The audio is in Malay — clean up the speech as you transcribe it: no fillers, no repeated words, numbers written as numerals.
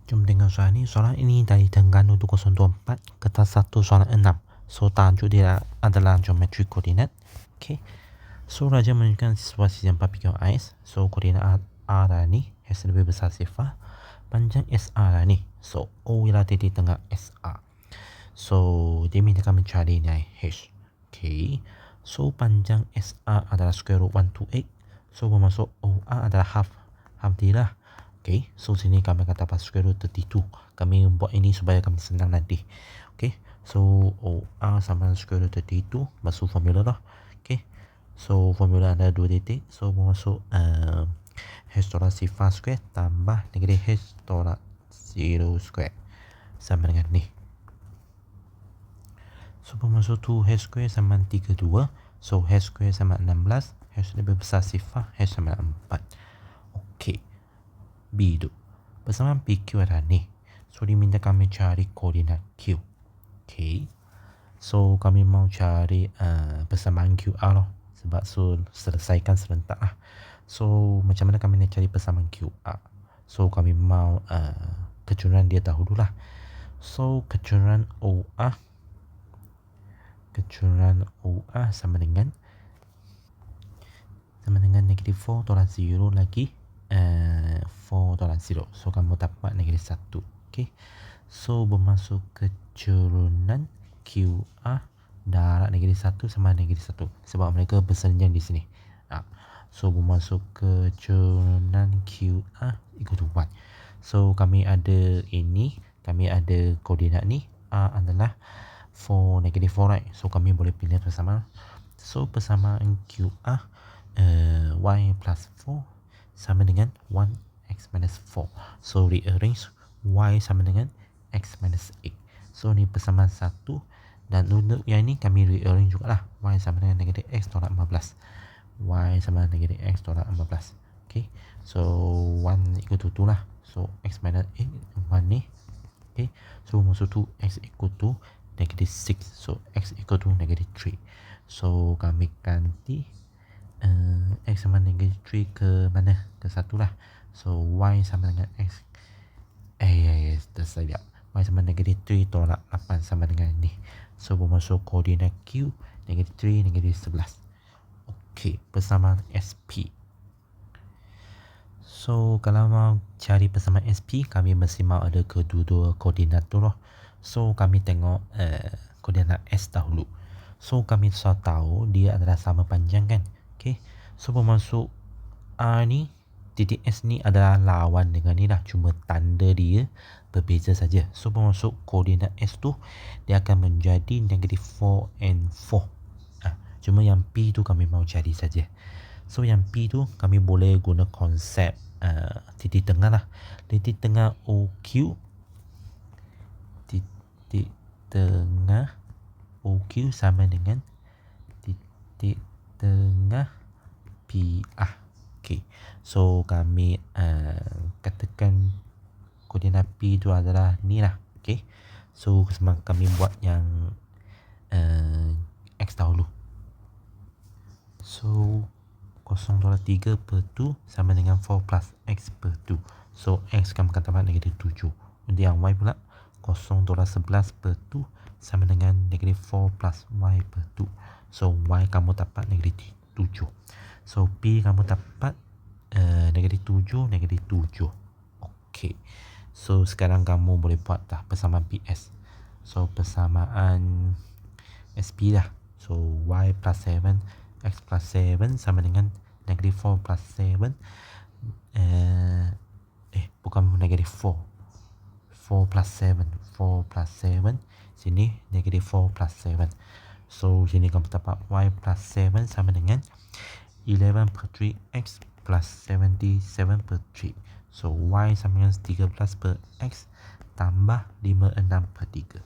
Jom tengok soalan ni. Soalan ini dari Terengganu 2024, kertas 1 soalan 6. So tajuk dia adalah geometri koordinat. Okay. So Raja menunjukkan situasi yang 4 PQRS. So koordinat A dah ni, H lebih besar sifar. Panjang SA dah ni. So O ialah titik tengah SA. So dia minta kami cari nilai H. Okay. So panjang SA adalah square root 128. So bermaksud OA adalah half dia lah. Okay, so sini kami akan dapat square root 32. Kami buat ini supaya kami senang nanti. Okay, so OR sama dengan square root 32. Masuk formula lah. Okay, so formula ada 2 titik. So masuk H tolak sifar square tambah negatif H tolak 0 square sama dengan ni. So bermaksud 2H square sama dengan 32. So H square sama 16. H lebih besar sifar, H sama 4. Okay, B tu persamaan PQ adalah ni. So dia minta kami cari koordinat Q. Okay, so kami mau cari persamaan QR lah. Sebab so selesaikan serentak lah. So macam mana kami nak cari persamaan QR? So kami mau kecurangan dia dahulu lah. So kecurangan OA sama dengan negatif 4 tolak 0 lagi 4 tolak 0. So kamu dapat negatif 1. Okay, so bermaksud kecurangan QR darab negatif 1 sama negatif 1 sebab mereka bersenjang di sini. So bermaksud kecurangan QR equal to 1. So kami ada ini, kami ada koordinat ni. A adalah 4 negatif 4, right? So kami boleh pilih persamaan. So persamaan QR y plus 4 sama dengan 1x minus 4. So rearrange y sama dengan x minus 8. So ni persamaan 1. Dan untuk yang ni kami rearrange jugalah. Y sama dengan negatif x tolak 15. Y sama dengan negatif x tolak 15. Okay, so 1 equal to 2 lah. So x minus 8 1 ni. Okay, so maksud 2 x equal to negatif 6. So x equal to negatif 3. So kami ganti x sama negatif 3 ke mana? Ke 1 lah. So y sama dengan x tersilap. Y sama negatif 3 tolak 8 sama dengan ni. So bermaksud koordinat Q negatif 3 negatif 11. Okey, persamaan SP. So kalau mau cari persamaan SP, kami mesti mau ada kedua-dua koordinat tu lah. So kami tengok koordinat S dahulu. So kami sudah tahu dia adalah sama panjang kan. Okay, so bermaksud A ni, titik S ni adalah lawan dengan ni lah. Cuma tanda dia berbeza saja. So bermaksud koordinat S tu dia akan menjadi negatif 4 and 4. Cuma yang P tu kami mau cari saja. So yang P tu kami boleh guna konsep titik tengah lah. Titik tengah OQ, titik tengah OQ sama dengan titik tengah PR. Okay, so kami katakan koordinat P itu adalah ni lah. Okay, so kami buat yang X dahulu. So 0.3 per 2 sama dengan 4 plus X per 2. So X kami akan dapat negatif 7. Untuk yang Y pula 0.11 per 2 sama dengan negatif 4 plus Y per 2. So Y kamu dapat negatif 7. So P kamu dapat negatif 7, negatif 7. Okay, so sekarang kamu boleh buat dah persamaan PS. So persamaan SP dah. So Y plus 7 X plus 7 sama dengan negatif 4 plus 7 bukan negatif 4 plus 7 sini negatif 4 plus 7. So sini kamu dapat Y plus 7 sama dengan 11 per 3 X plus 77 per 3. So Y sama dengan 13 per X tambah 56 per 3.